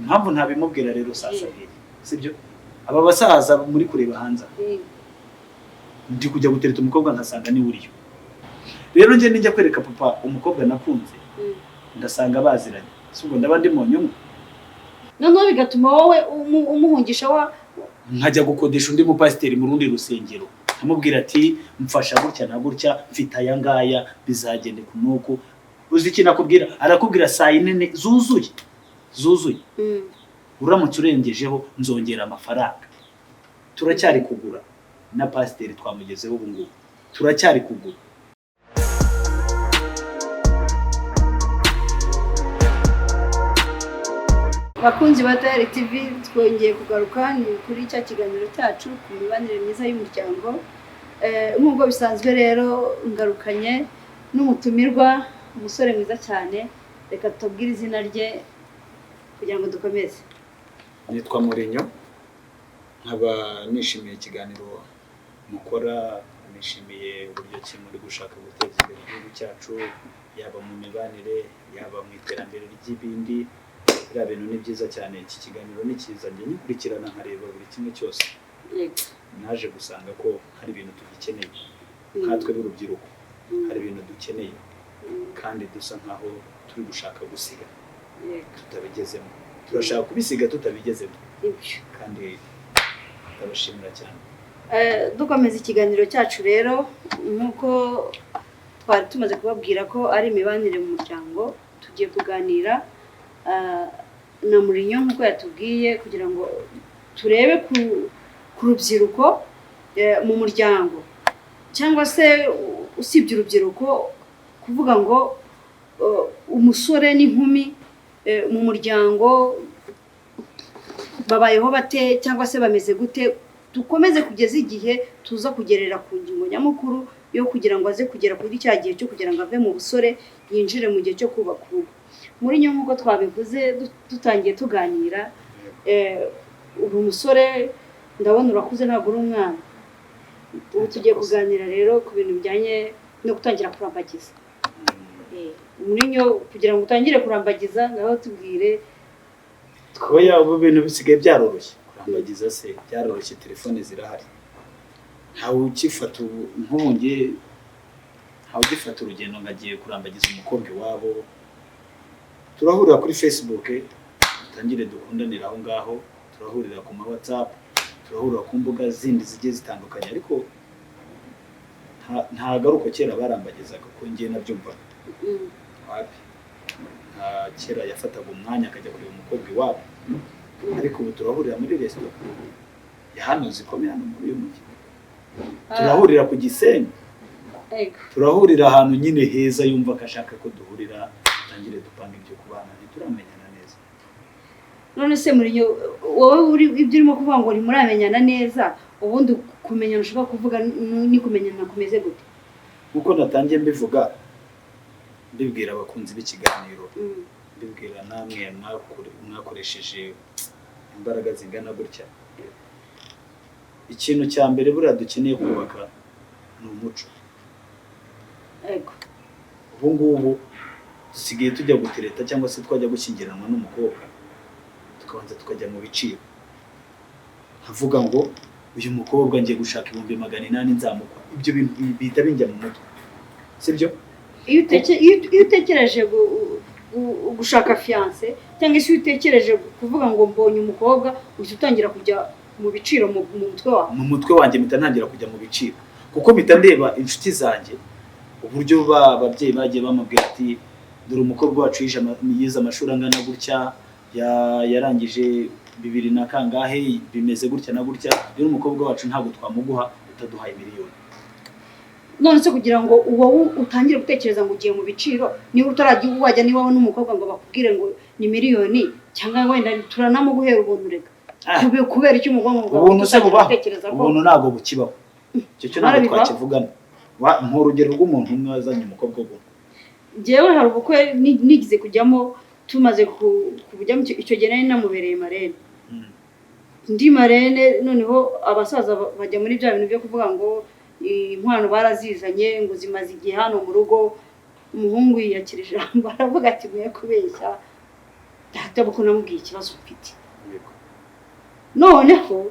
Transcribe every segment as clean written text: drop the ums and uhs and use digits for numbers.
impamvu ntabimubwira rero sasa sibyo aba basaza muri kureba hanze ndi kujya gutereta umukobwa nkasanga ni uriyo rero nje njya kwereka papa umukobwa nakunze ndasanga baziranye subwo ndabandi mu nyuma none bigatuma wowe umuhungisha wa nkajya gukodesha undi mupasiteri mu rundi rusengero amubwira ati mfasha gutya na gutya mfite aya ngaya bizagende ku nuko uzi iki nakubwira arakubwira saa 4 zuzuye uramutse urengejeho nzongera amafaranga turacyari kugura na pasiteri twamugezeho ubu ngubu turacyari kugura bakunzi ba TAYALI TV twongeye kugaruka ni kuri cya kiganiro cyacu ku mibanire myiza y'umuryango nk'uko bisanzwe rero ngarukanye n'umutumirwa umusore mwiza cyane reka tubwire izina rye kugira ngo dukomeze. Nitwa Mourinho nkaba nishimiye ikiganiro mukora nishimiye uburyo ki muri gushaka guteza imbere igihugu cyacu yaba mu mibanire yaba mu iterambere ry'ibindi bya bintu ni byiza cyane iki kiganiro ni cyiza njye nkurikirana nkareba buri kimwe cyose naje gusanga ko hari ibintu tugikeneye nkatwe b'urubyiruko hari ibintu dukeneye kandi dusa nkaho turi gushaka gusiga tutabigezemo turashaka kubisiga tutabigezemo kandi ndabashimira cyane. Dukomeza ikiganiro cyacu rero nkuko twari tumaze kubabwira ko ari imibanire mu muryango tugiye kuganira na Mourinho nkuko yatubwiye kugira ngo turebe ku rubyiruko mu muryango cyangwa se usibye urubyiruko kuvuga ngo umusore n'inkumi mu muryango babayeho bate cyangwa se bameze gute dukomeze kugeza igihe tuza kugerera ku ngingo nyamukuru yo kugira ngo aze kugera kuri cya gihe cyo kugira ngo ave mu busore yinjire mu gihe cyo kubaka urugo. Mourinho nkuko twabivuze dutangiye tuganira uri umusore ndabona urakuze ntabwo uri umwana ubu tugiye kuganira rero ku bintu bijyanye no gutangira kurambagiza. Mourinho kugira ngo utangire kurambagiza naho tubwire twoya ubu bintu bisigaye byaroroshye kurambagiza se byaroroshye telefone zirahari ntawe ukifata nk'ubunge ntawe ugifata urugendo ngagiye kurambagiza umukobwa wabo turahurira kuri Facebook tangire dukundanira aho ngaho turahurira ku ma WhatsApp turahurira ku mbuga zindi zigiye zitandukanye ariko nta garuko kera barambagizaga ko ngiye nabyumva wapi kera yafataga umwanya akajya kureba umukobwa wabo ariko ubu turahurira muri restaurant ya hano zikomeye hano muri uyu mujyi turahurira ku Gisenyi turahurira ahantu nyine heza yumva akashaka ko duhurira tangire dupanga ibyo kubana ntituramenyana neza. None se Mourinho wowe uri ibyo urimo kuvuga ngo muramenyana neza ubundi kumenyana ushaka kuvuga ni kumenyana kumeze gute? Uko natangiye mbivuga mbibwira abakunzi b'ikiganiro mbibwira namwe mwakoresheje imbaraga zingana gutya ikintu cya mbere buriya dukeneye kubaka ni umuco. Ubu ngubu dusigaye tujya gutereta cyangwa se twajya gushyingiranwa n'umukobwa tukabanza tukajya mu biciro havuga ngo uyu mukobwa ngiye gushaka 800 nzamukwa ibyo bintu bihita binjya mu mutwe sibyo? Iyo utekereje gushaka fiance cyangwa se utekereje kuvuga ngo mbonye umukobwa utangira kujya mu biciro mu mutwe wanjye mitantangira kujya mu biciro kuko mitandeba inshuti zanjye uburyo ababyeyi bagiye bamubwira ati dore umukobwa wacu yize amashuri angana gutya yarangije 2000 na kangahe bimeze gutya na gutya rero umukobwa wacu ntabwo twamuguha utaduhaye miliyoni. None se kugira ngo wowe utangire gutekereza ngo ugiye mu biciro niba utaragiye wajya niba wabona umukobwa ngo bakubwire ngo ni miliyoni cyangwa wenda turanamuguhera ubuntu rega kubera icyo umugabo gutekereza ko ubuntu ntago bukibaho cyo cyo ntabwo twakivugana nk'urugero rw'umuntu umwe wazanye umukobwa ubwo jewe hari ubukwe nigize kujyamo tumaze kujyamo icyo gihe nari namubereye marene ndi marene noneho abasaza bajya muri bya bintu byo kuvuga ngo inkwano barazizanye ngo zimaze igihe hano mu rugo umuhungu yiyakirije baravuga ati mwe kubeshya data buko namubwiye ikibazo mfite noneho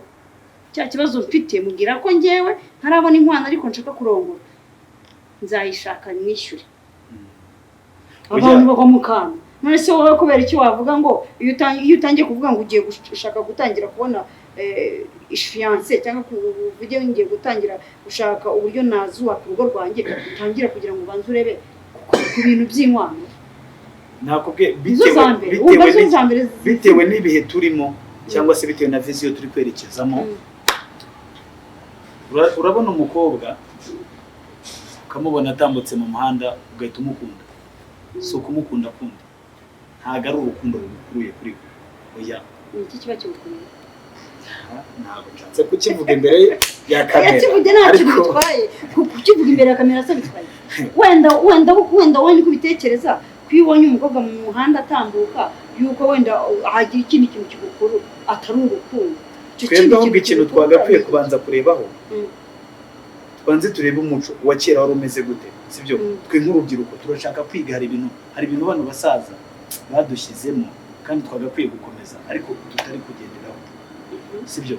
cya kibazo mfite mubwira ko ngewe ntarabona inkwano ariko nshaka kurongora nzayishaka nishyure abantu bagwa mu kantu none se wowe kubera iki wavuga ngo iyo utangiye kuvuga ngo ugiye gushaka gutangira kubona fiancé cyangwa kuvuge ngiye gutangira gushaka uburyo nazubaka urugo rwanjye utangira kugira ngo ubanze urebe ku bintu by'inkwano nakubwiye bitewe n'ibihe turimo cyangwa se bitewe na vision turi kwerekezamo urabona umukobwa ukamubona atambutse mu muhanda ugahita umukunda si ukumukunda kundi ntago ari urukundo rukuruye kuri we oya iki kiba cy'urukundo ntabwo nshatse kukivuga imbere ya kamera ariko kukivuga imbere ya kamera se bitwaye wenda wowe niko bitekereza kwibonye umukobwa mu muhanda atambuka yuko wenda hagira ikindi kintu kigukuru atari urukundo twebwe ahubwo ikintu twagakwiye kubanza kurebaho twanze turebe umuco wa kera wari umeze gute sibyo twe nk'urubyiruko turashaka kwiga hari ibintu bano basaza badushyizemo kandi twagakwiye gukomeza ariko tutari kugenderaho sibyo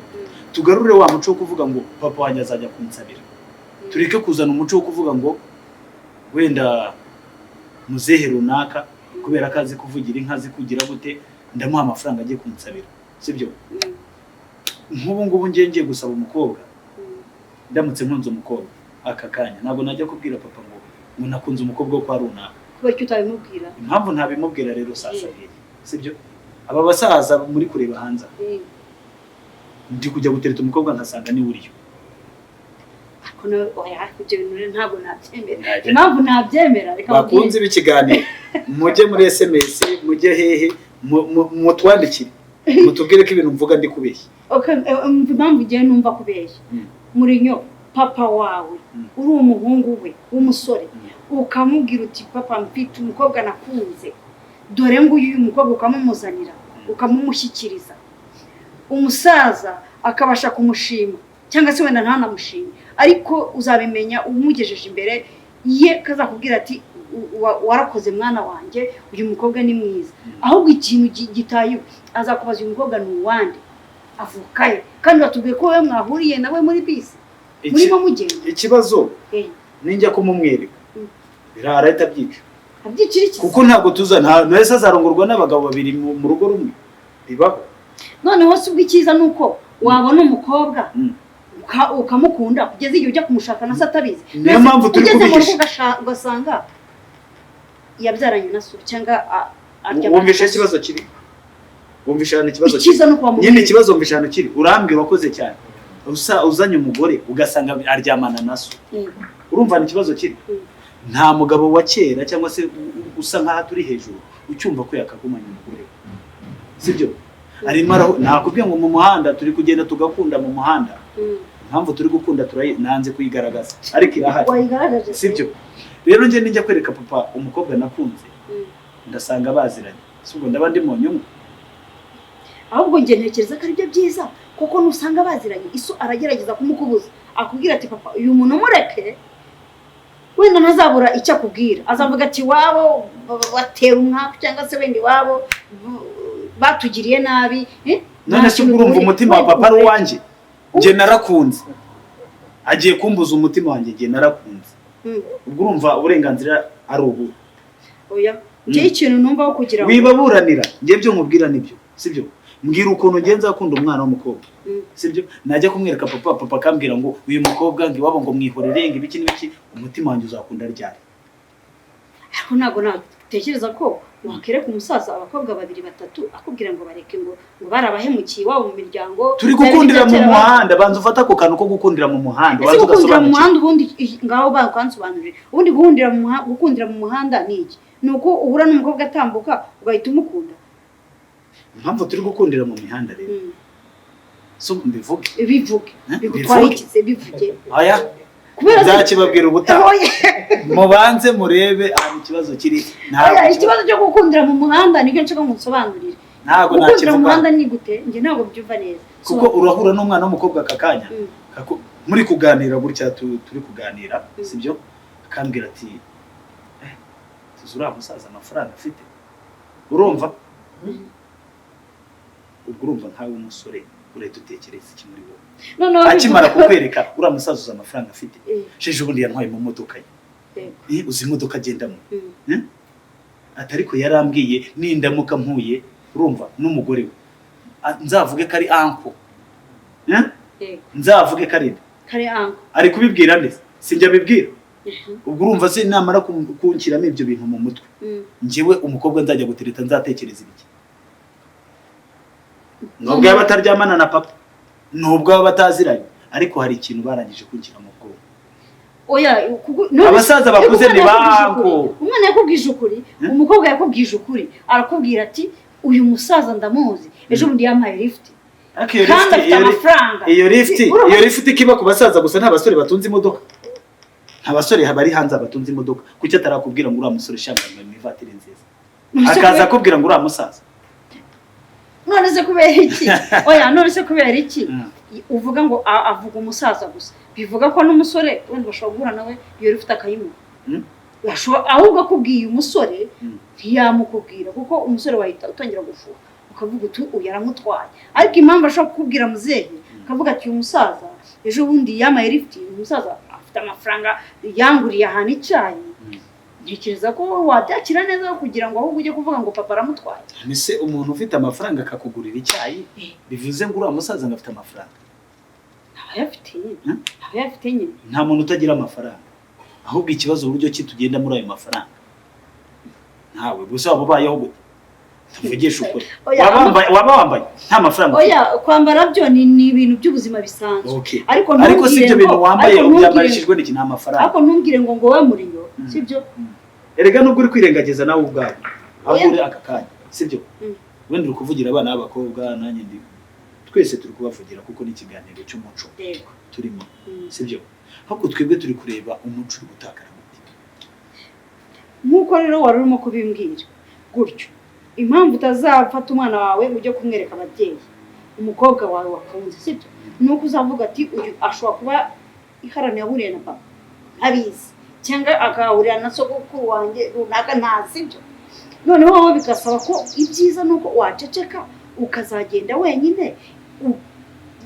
tugarure wa muco wo kuvuga ngo papa wanjye azajya kunsabira tureke kuzana umuco wo kuvuga ngo wenda muzehe runaka kubera ko azi kuvugira inka azi kugira gute ndamuha amafaranga agiye kunsabira sibyo nk'ubu ngubu ngiye gusaba umukobwa ndamutse nkunze umukobwa aka kanya ntabwo najya kubwira papa ngo nakunze umukobwa wo kwa runaka kubera icyo utabimubwira impamvu ntabimubwira rero sasa sibyo aba basaza muri kureba hanze ndi kujya gutereta umukobwa nkasanga ni uriyo ariko nawe oya ibyo bintu ntabwo nabyemera impamvu nabyemera reka bakunze ibikiganiro mujye muri SMS mujye hehe mutwandikire mutubwire ko ibintu mvuga ndi kubeshya impamvu igihe numva kubeshya Mourinho papa wawe uri umuhungu we w'umusore ukamubwira uti papa mfite umukobwa nakunze dore ngo uyu mukobwa ukamumuzanira ukamumushyikiriza umusaza akabasha kumushima cyangwa se wenda ntanamushime ariko uzabimenya umugejeje imbere ye kazakubwira ati warakoze mwana wanjye uyu mukobwa ni mwiza ahubwo ikintu gitaye azakubaza uyu mukobwa ni uwande avukaye kandi batubwiye ko wowe mwahuriye nawe muri bisi murimo mugenda ikibazo ninjya kumumwereka birahita byica abyicira iki kuko ntabwo tuzana wese azarongorwa n'abagabo babiri mu rugo rumwe bibaho noneho se ubwikiza nuko wabona umukobwa ukamukunda kugeza igihe ujya kumushaka na satabizi niyo mpamvu turi kubihisha ugasanga yabyaranye na so cyangwa wumvisha ikibazo kiri wumvisha ikibazo kiza no kwa nyine ikibazo wumvisha kiri urambwira wakoze cyane uzanye umugore ugasanga aryamana na so urumva ni ikibazo kiri nta mugabo wa kera cyangwa se usa nkaho turi hejuru ucyumva ko yakagumanya umugore sibyo arimo nakubwiye ngo mu muhanda turi kugenda tugakunda mu muhanda impamvu turi gukunda nanze kuyigaragaza ariko irahari sibyo rero nje ninjya kwereka papa umukobwa nakunze ndasanga baziranye sibwo ndaba ndi mu nyungu ahubwo nge ntekereza ko ari byo byiza kuko nusanga baziranye iso aragerageza kumukubuza akubwira ati papa uyu muntu mureke wenda ntazabura icyo akubwira azavuga ati wabo batera umwaku cyangwa se wenda wabo batugiriye nabi none se urumva umutima wa papa ari uwanjye nge narakunze agiye kumbuza umutima wanjye nge narakunze ubwo urumva uburenganzira ari ubu oya nge ikintu numva wo kugira ngo wibaburanira nge byo nkubwira nibyo sibyo mbwira ukuntu ngenza akunda umwana w'umukobwa sibyo najya kumwereka papa akambwira ngo uyu mukobwa ngo iwabo ngo mwihorere ngo ibiki n'ibiki umutima wanjye uzakunda ryari ariko ntabwo natekereza ko wakereka umusaza abakobwa babiri batatu akubwira ngo bareke ngo barabahemukiye iwabo mu miryango turi gukundira mu muhanda banza ufata ako kantu ko gukundira mu muhanda banza ugasobanukira mu muhanda ubundi ngaho bakwansobanurira ubundi gukundira mu muhanda ni iki ni uko uhura n'umukobwa atambuka ugahita umukunda impamvu turi gukundira mu mihanda rero so mbivuge bigutwaye ikize bivuge aya nzakibabwira ubutaha mubanze murebe ahantu ikibazo kiri ikibazo cyo gukundira mu muhanda nicyo nshaka musobanurire ntabwo gukundira mu muhanda ni gute njye ntabwo byumva neza kuko urahura n'umwana w'umukobwa aka kanya muri kuganira gutya turi kuganira sibyo akambwira ati tuzura musaza amafaranga afite urumva ubwo urumva nkawe umusore urahita utekereza iki muri wowe noneho akimara kukwereka uriya musaza uzi amafaranga afite sheje ubundi yantwaye mu modoka ye uzi imodoka agendamo atariko yarambwiye nindamuka mpuye urumva n'umugore we nzavuge ko ari anko nzavuge ko ari anko ari kubibwira neza sinjya bibwira ubwo urumva se namara kunkiramo ibyo bintu mu mutwe njyewe umukobwa nzajya gutereta nzatekereza ibiki nubwo yaba ataryamana na papa nubwo baba bataziranye ariko hari ikintu barangije kunshyira mu bwonko oya abasaza bakuze ni banko umwana yakubwije ukuri umukobwa yakubwije ukuri arakubwira ati uyu musaza ndamuzi ejo bundi yampaye lift kandi afite amafaranga iyo lift kiba ku basaza gusa nta basore batunze imodoka nta basore bari hanze batunze imodoka kuki atarakubwira ngo uriya musore shangana mu ivatiri nziza akaza akubwira ngo uriya musaza none se kubera iki oya none se kubera iki uvuga ngo avuga umusaza gusa bivuga ko n'umusore wenda bashobora guhura nawe iyo rifite akayimuha ahubwo akubwiye umusore ntiyamukubwira kuko umusore wahita utangira gufuha ukavuga uti uyu yaramutwaye ariko impamvu ashobora kukubwira muzehe akavuga ati uyu musaza ejo bundi yamaye lift umusaza afite amafaranga yanguriye ahantu icyayi ntekereza ko wabyakira neza kugira ngo ahubwo ujye kuvuga ngo papa aramutwaye mise umuntu ufite amafaranga akakugurira icyayi bivuze ngo uriya musaza ngo afite amafaranga abayafite nyine nta muntu utagira amafaranga ahubwo ikibazo uburyo ki tugenda muri ayo mafaranga ntawe gusa waba ubayeho gute tuvugisha ukuri waba wambaye nta mafaranga oya kwambara byo ni ibintu by'ubuzima bisanzwe ariko si ibyo bintu wambaye byambarishijwe n'iki nta mafaranga ariko ntumbwire ngo wowe Mourinho sibyo erega nubwo uri kwirengagiza nawe ubwawe aho uri aka kanya sibyo wenda uri kuvugira abana b'abakobwa nanjye ndi twese turi kubavugira kuko ni ikiganiro cy'umuco turimo sibyo ahubwo twebwe turi kureba umuco uri gutakara muti nk'uko rero wari urimo kubimbwira gutyo impamvu utazafata umwana wawe ujye kumwereka ababyeyi umukobwa wawe wakunze sibyo nuko uzavuga ati uyu ashobora kuba iharaniye ahuriye na papa abizi cyangwa agahurira na sogokuru wanjye runaka ntazi ibyo noneho wowe bigasaba ko ibyiza nuko waceceka ukazagenda wenyine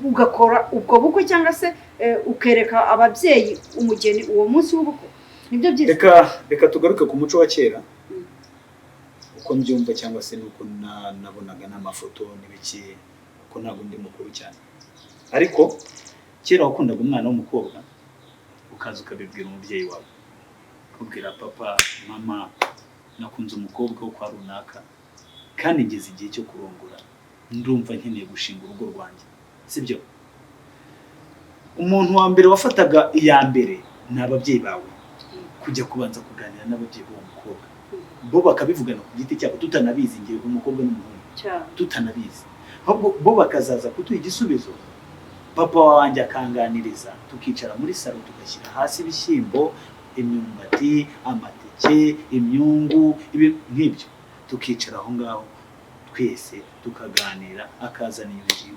ugakora ubwo bukwe cyangwa se ukereka ababyeyi umugeni uwo munsi w'ubukwe nibyo byiza reka tugaruke ku muco wa kera uko mbyumva cyangwa se nuko nabonaga n'amafoto n'ibiki ko ntabwo ndi mukuru cyane ariko kera wakundaga umwana w'umukobwa ukaza ukabibwira umubyeyi wawe kubwira papa mama nakunze umukobwa wo kwa runaka kandi ngeze igihe cyo kurongora ndumva nkeneye gushinga urugo rwanjye sibyo umuntu wa mbere wafataga iya mbere ni ababyeyi bawe kujya kubanza kuganira n'ababyeyi b'uwo mukobwa bo bakabivugana ku giti cyabo tutanabizi ngiye umukobwa n'umuhungu tutanabizi ahubwo bo bakazaza kutuha igisubizo papa wanjye akanganiriza tukicara muri salo tugashyira hasi ibishyimbo imyumbati amateke imyungu nk'ibyo tukicara aho ngaho twese tukaganira akazana iyo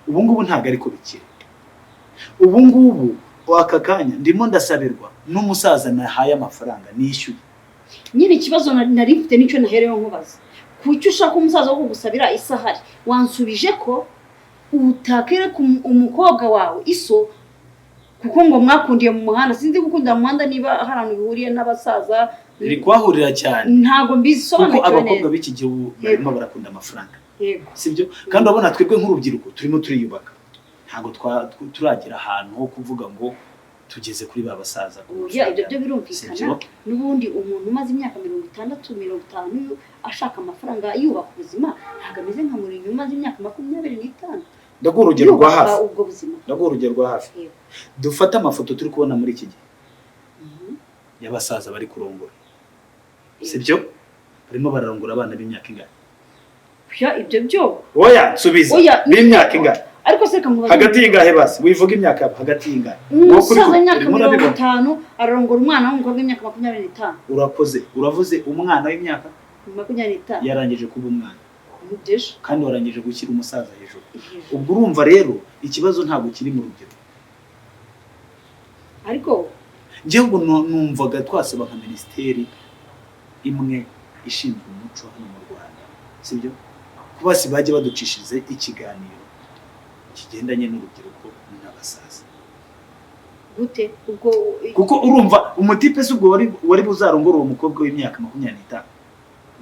ubu ngubu ntabwo ariko bikiri ubu ngubu waka kanya ndimo ndasabirwa n'umusaza nahaye amafaranga nishyuye nyine ikibazo nari mfite nicyo naherewe nkubaza kuki ushaka umusaza wo kugusabira isahari wansubije ko utakere ku umukobwa wawe iso kuko ngo mwakundiye mu muhanda sinzi gukunda mu muhanda niba harano bihuriye n'abasaza iri kwahurira cyane ntago mbisobanukira neza kuko abakobwa b'iki gihe barimo barakunda amafaranga sibyo kandi urabona twebwe nk'urubyiruko turimo turiyubaka ntago turagira ahantu ho kuvuga ngo tugeze kuri ba basaza ibyo birumvikana n'ubundi umuntu umaze imyaka 60 50 ashaka amafaranga yubaka ubuzima ntago ameze nka Mourinho umaze imyaka 25 ndaguha urugero rwa hafi ndaguha urugero rwa hafi dufata amafoto turi kubona muri iki gihe y'abasaza bari kurongora sibyo barimo bararongora abana b'imyaka ingana ibyo byo oya subiza b'imyaka ingana ariko se kamubaza hagati y'ingahe basi wivuga imyaka hagati y'ingahe umusaza w'imyaka 50 ararongora umwana w'umukobwa w'imyaka 25 urakoze uravuze umwana w'imyaka 25 yarangije kuba umwana mudesha kandi warangije gushyira umusaza hejuru ubwo urumva rero ikibazo ntabwo kiri mu rugero ariko njyewe ubu numvaga twasaba nka minisiteri imwe ishinzwe umuco hano mu Rwanda sibyo bose bajye baducishirize ikiganiro kigendanye n'urubyiruko n'abasaza gute ubwo kuko urumva umutipe se ubwo wari buzarongora uwo mukobwa w'imyaka 25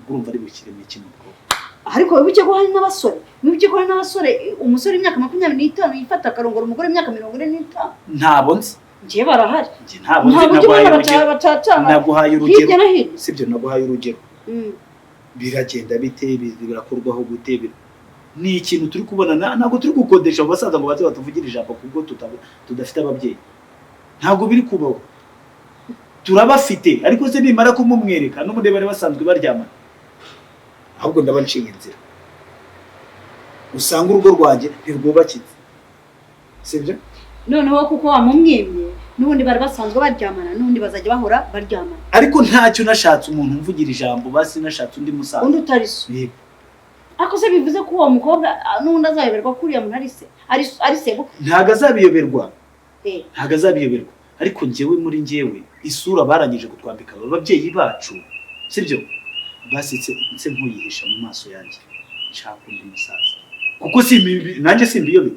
urumva ari bukireme cy'umukobwa ariko wibuke ko hari n'abasore umusore imyaka 25 yifata akarongora umugore imyaka 45 ntabo nzi ngiye barahari naguhaye urugero sibyo naguhaye urugero biragenda bite birakorwaho gute ni ikintu turi kubona ntabwo turi gukodesha abasaza ngo baze batuvugira ijambo kubwo tudafite ababyeyi ntabwo biri kubaho turabafite ariko se nimara kumumwereka n'umude bari basanzwe baryamana ahubwo ndabanshinga inzira usanga urugo rwanjye ntirwubakitse sibyo noneho kuko wamumwimye n'ubundi bari basanzwe baryamana n'ubundi bazajya bahora baryamana ariko ntacyo nashatse umuntu umvugira ijambo basi nashatse undi musaza undi utariso ariko se bivuze ko uwo mukobwa n'ubundi azayoberwa kuriya muntu ari sebo ntago azabiyoberwa ariko njyewe muri njyewe isura barangije kutwambika ababyeyi bacu sibyo basitse nse nkuyihisha mu maso yanjye nshaka undi musaza kuko nanjye simbiyobe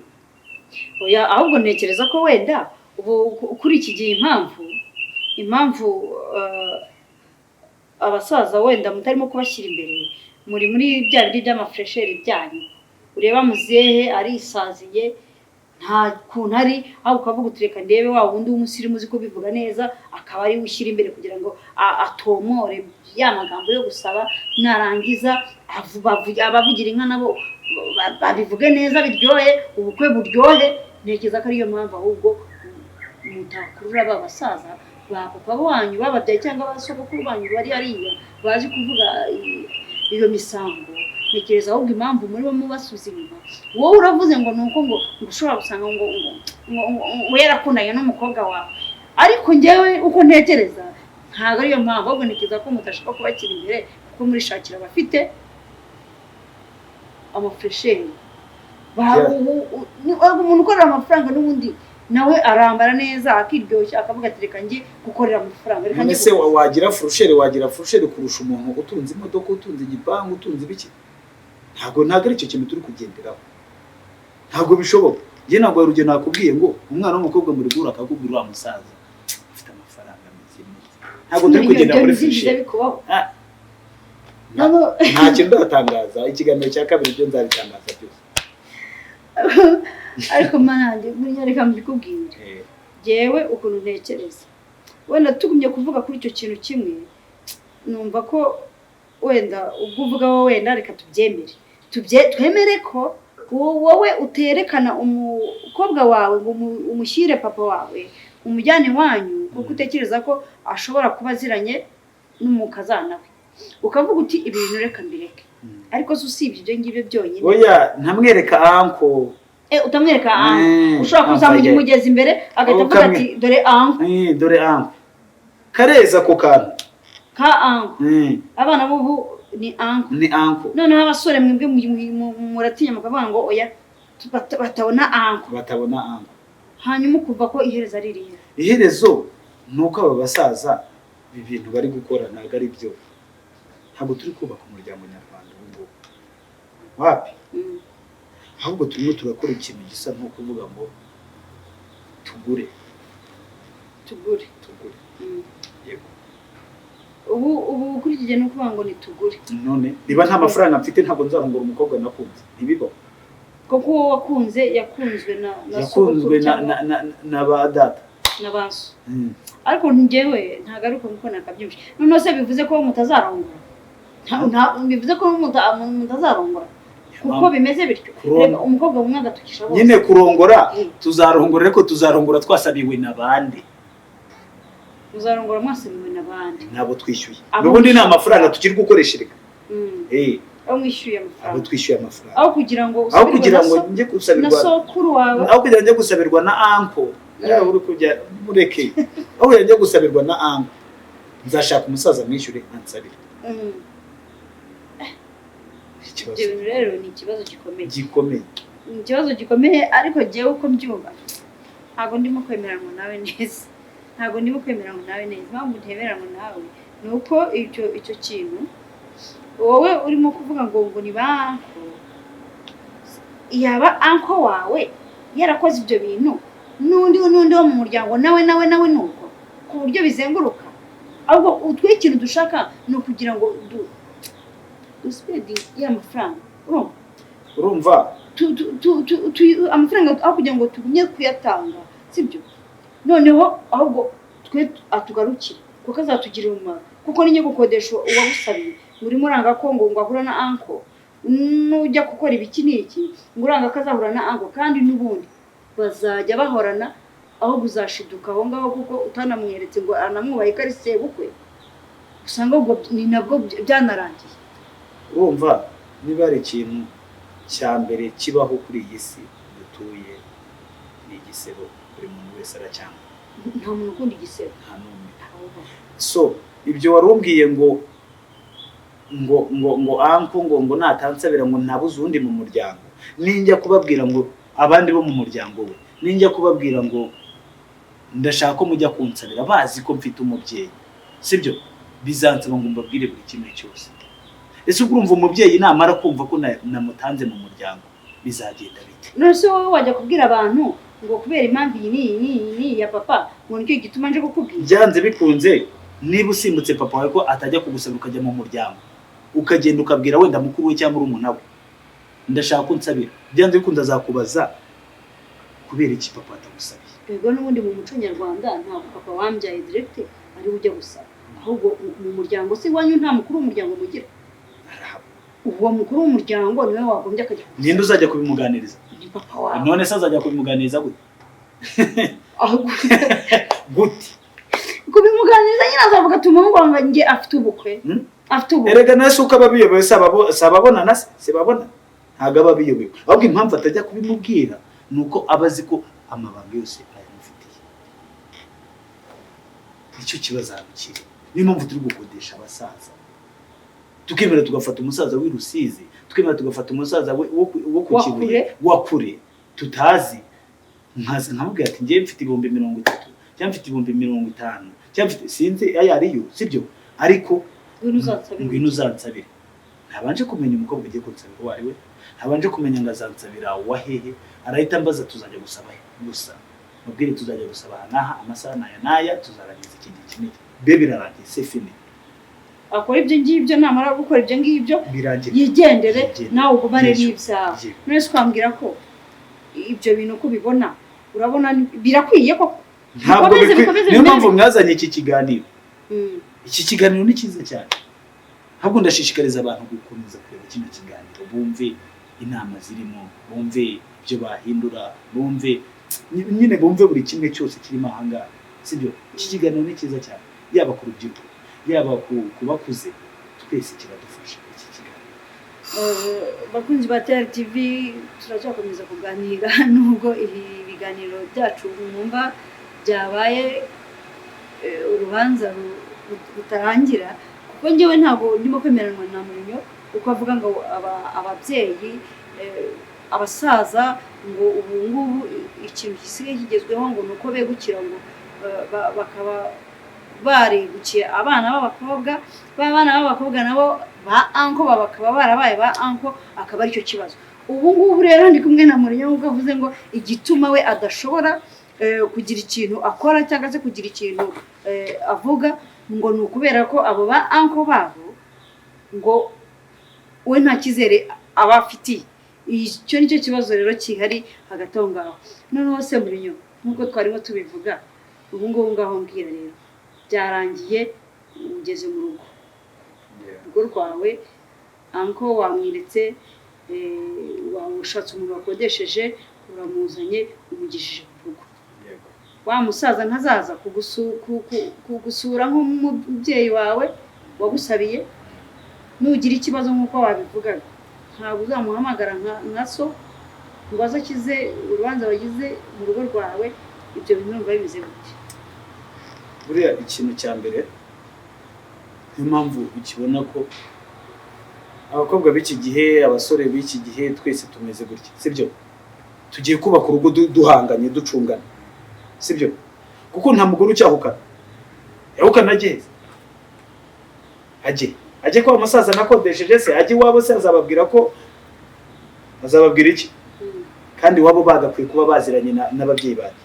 oya ahubwo ntekereza ko wenda ubu kuri iki gihe impamvu abasaza wenda mutarimo kubashyira imbere muri bya bindi by'amafresheri byanyu ureba muzehe arisaziye nta kuntu ari aho ukavuga utireka ndebe wa wundi w'umusirimu uzi ko bivuga neza akaba ari ushyira imbere kugira ngo atomore ya magambo yo gusaba narangiza abavugira inka nabo babivuge neza biryohe ubukwe buryohe ntekereza ko ariyo mpamvu ahubwo mutakurura babasaza ba papa wanyu bababyaye cyangwa abasogokuru banyu bari ariya bazi kuvuga iyo misango ntekereza ahubwo impamvu muri bo mubasubiza inyuma wowe uravuze ngo nuko ngo ushobora gusanga ngo yarakundanye n'umukobwa wawe ariko njyewe uko ntekereza ntabwo ariyo mpamvu ahubwo ntekereza ko mutashaka kubakira imbere kuko muri shakira abafite amafresheri umuntu ukorera amafaranga n'ubundi nawe arambara neza akiryoshya akavuga ati reka njye gukorera amafaranga reka njye se wagira furusheri kurusha umuntu utunze imodoka utunze igipangu utunze ibiki ntabwo ari cyo kintu turi kugenderaho ntabwo bishoboka njye ntabwo urugero nakubwiye ngo umwana w'umukobwa muri gura akakubwira wa musaza afite amafaranga meze ntabwo turi kugenda muri furusheri nta kintu ndatangaza ikiganiro cya kabiri byo nzabitangaza byose ariko manande reka mbikubwire jewe ukuntu ntekereza wenda tugumye kuvuga kuri icyo kintu kimwe numva ko wenda ubwo uvuga wowe wenda reka tubyemere twemere ko wowe uterekana umukobwa wawe ngo umushyire papa wawe umujyane wanyu kuko utekereza ko ashobora kuba aziranye n'umukazana we ukavuga uti ibintu reka mbireke ariko se usibye ibyo ngibyo byonyine oya ntamwereka anko utamwereka anko ushobora kuzamugira umugezi imbere agahita avuga ati dore anko kareza ko kantu ka anko abana b'ubu ni anko noneho abasore mwebwe muratinya mukavuga ngo oya batabona anko hanyuma ukuva ko iherezo ari irihe iherezo ni uko aba basaza ibi bintu bari gukora ntabwo ari byo ntabwo turi kubaka umuryango nyarwanda ubu wapi ahubwo turimo turakora ikintu gisa nko kuvuga ngo tugure yego ubu kuri iki gihe ni ukuvuga ngo nitugure none niba nta mafaranga mfite ntabwo nzarongora umukobwa nakunze ntibibaho kuko uwo wakunze yakunzwe na ba data n'abaso ariko njyewe ntagaruka kuko nakabyumva none se bivuze ko mutazarongora bivuze ko mutazarongora kuko bimeze bityo umukobwa umwe agatukisha bose nyine kurongora tuzarongora ariko tuzarongora twasabiwe nabandi muzarongora mwasabiwe nabandi nabo twishyuye n'ubundi ni amafaranga tukiri gukoreshereka aho mwishyuye amafaranga abo twishyuye amafaranga aho kugira ngo njye gusabirwa na sokuru wawe aho kugira njye gusabirwa na anko uri kujya mureke aho njye gusabirwa na anko nzashaka umusaza mwishyure ansabire ibyo bintu rero ni ikibazo gikomeye ariko jyewe uko mbyumva ntabwo ndimo kwemeranwa nawe neza impamvu ntemeranwa nawe ni uko icyo kintu wowe urimo kuvuga ngo ni ba uncle, yaba uncle wawe yarakoze ibyo bintu n'undi wo mu muryango nawe nuko ku buryo bizenguruka, ahubwo utwe ikintu dushaka ni ukugira ngo duspedi y'amafaranga urumva amafaranga aho kugira ngo tugumye kuyatanga, sibyo? Noneho ahubwo twe atugarukire kuko azatugirira umumaro, kuko ninyo gukodesha uwagusabiye urimo uranga ko ngo ahura na uncle, nujya gukora ibiki n'iki ngo uranga ko azahura na uncle, kandi n'ubundi bazajya bahorana, aho guzashiduka aho ngaho kuko utanamweretse ngo anamwubaye ko ari sebukwe, usanga ubwo ni nabwo byanarangiye. urumva niba ari ikintu cya mbere kibaho kuri iyi si dutuye ni igisebo, buri muntu wese aracyanga, nta muntu ukunda igisebo, nta n'umwe. So ibyo warumbwiye ngo uncle ngo natansabira ngo nabuze undi mu muryango, ninjya kubabwira ngo abandi bo mu muryango we, ninjya kubabwira ngo ndashaka ko mujya kunsabira bazi ko mfite umubyeyi, sibyo? Bizansaba ngo mbabwire buri kimwe cyose. Ese urumva umubyeyi namara kumva ko namutanze mu muryango bizagenda bite? Nose wowe wajya kubwira abantu ngo kubera impamvu iyi ya papa ngo nicyo gituma nje kukubwira? Byanze bikunze niba usimbutse papa wawe ko atajya kugusaba ukajya mu muryango, ukagenda ukabwira wenda mukuru we cyangwa umuntu we ndashaka ko nsabira, byanze bikunze azakubaza kubera iki papa atagusabiye. Yego n'ubundi mu muco nyarwanda ntabwo papa wambyaye direct ari ujya gusaba, ahubwo mu muryango se wanyu nta mukuru w'umuryango mugira? Uwo mukuru w'umuryango niwe wagombye akajya. Ninde uzajya kubimuganiriza? Ni papa wawe. None se azajya kubimuganiriza gute? Gute? Kubimuganiriza nyine azavuga ati umuhungu wanjye nge afite ubukwe. Afite ubukwe. Erega nase uko ababiyobewe sababona nase sibabona ntago ababiyobewe, ahubwo impamvu atajya kubimubwira nuko abazi ko amabanga yose ayamufitiye. Nicyo kibazo kiri. Niyo mpamvu turi gukodesha abasaza, tukemera tugafata umusaza w'i Rusizi, tukemera tugafata umusaza wo ku Kibuye wa kure tutazi, nkamubwira ati ngiye mfite 30,000 cyangwa mfite 50,000 cyangwa mfite sinzi ayariyo, sibyo? Ariko ngwino uzansabire. Ntabanje kumenya umukobwa ugiye kunsabira uwo ari we, ntabanje kumenya ngo azansabira wa hehe, arahita mbaza tuzajya gusaba gusa mubwire tuzajya gusaba naha amasaha naya tuzarangiza iki gihe kinini, bebe birarangiye, c'est fini. Akora ibyo ngibyo, namara gukora ibyo ngibyo yigendere, nawe ugumane n'ibyawe. None twambwira ko ibyo bintu uko bibona, urabona birakwiye ko ntabwo niyo mpamvu mwazanye iki kiganiro. Iki kiganiro ni cyiza cyane, ahubwo ndashishikariza abantu gukomeza kureba kino kiganiro, bumve inama zirimo, bumve ibyo bahindura, bumve nyine bumve buri kimwe cyose kirimo ahangaha, sibyo? Iki kiganiro ni cyiza cyane, yaba ku rubyiruko yaba kubakuze, twese kiradufasha iki kiganiro. Bakunzi ba TAYALI TV turacyakomeza kuganira, nubwo ibi biganiro byacu mwumva byabaye urubanza rutarangira, kuko njyewe ntabwo ndimo kwemeranwa na Mourinho uko avuga ngo ababyeyi abasaza ngo ubu ngubu ikintu gisigaye kigezweho ngo nuko begukira ngo bakaba baregukiye abana b'abakobwa nabo ba uncle bakaba barabaye ba uncle, akaba ari cyo kibazo. Ubu ngubu rero ndi kumwe na Mourinho ngo avuze ngo igituma we adashobora kugira ikintu akora cyangwa se kugira ikintu avuga ngo ni ukubera ko abo ba uncle babo ngo we nta kizere abafitiye. Icyo nicyo kibazo rero kihari hagati aho ngaho. Noneho se Mourinho, nk'uko twarimo tubivuga, ubu ngubu ngaho mbwira rero byarangiye, ugeze mu rugo rwawe, uncle wamwiretse, ushatse umuntu wakodesheje, uramuzanye umugishije ku rugo. Wa musaza ntazaza kugusura nk'umubyeyi wawe wagusabiye, nugira ikibazo nk'uko wabivugaga ntabwo uzamuhamagara nka so ngo aze akize urubanza wagize mu rugo rwawe. Ibyo bintu numva bimeze gute? Buriya ikintu cya mbere, niyo mpamvu ukibona ko abakobwa b'iki gihe, abasore b'iki gihe, twese tumeze gutya, sibyo? Tugiye kubaka urugo duhanganye, ducungana, sibyo? Kuko nta mugore ucyahukana, yahukana ajye ajye kwa musaza nakodesheje se ajye iwabo se azababwira iki kandi wabo bagakwiye kuba baziranye n'ababyeyi banjye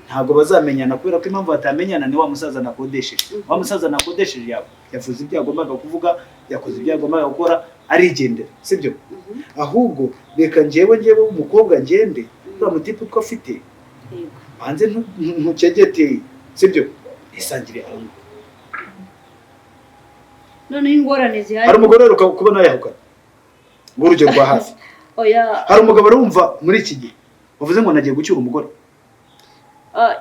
ntabwo bazamenyana kubera ko impamvu batamenyana ni wa musaza nakodesheje wa musaza nakodesheje yavuze ibyo yagombaga kuvuga yakoze ibyo yagombaga gukora arigendera sibyo ahubwo reka njyewe umukobwa ngende uriya mutipe utwo afite hanze ntucegete sibyo isangire hanze none ingorane zihari hari umugore uheruka kubona yahukana ng'urugero rwa hafi hari umugabo urumva muri iki gihe bavuze ngo nagiye gucyura umugore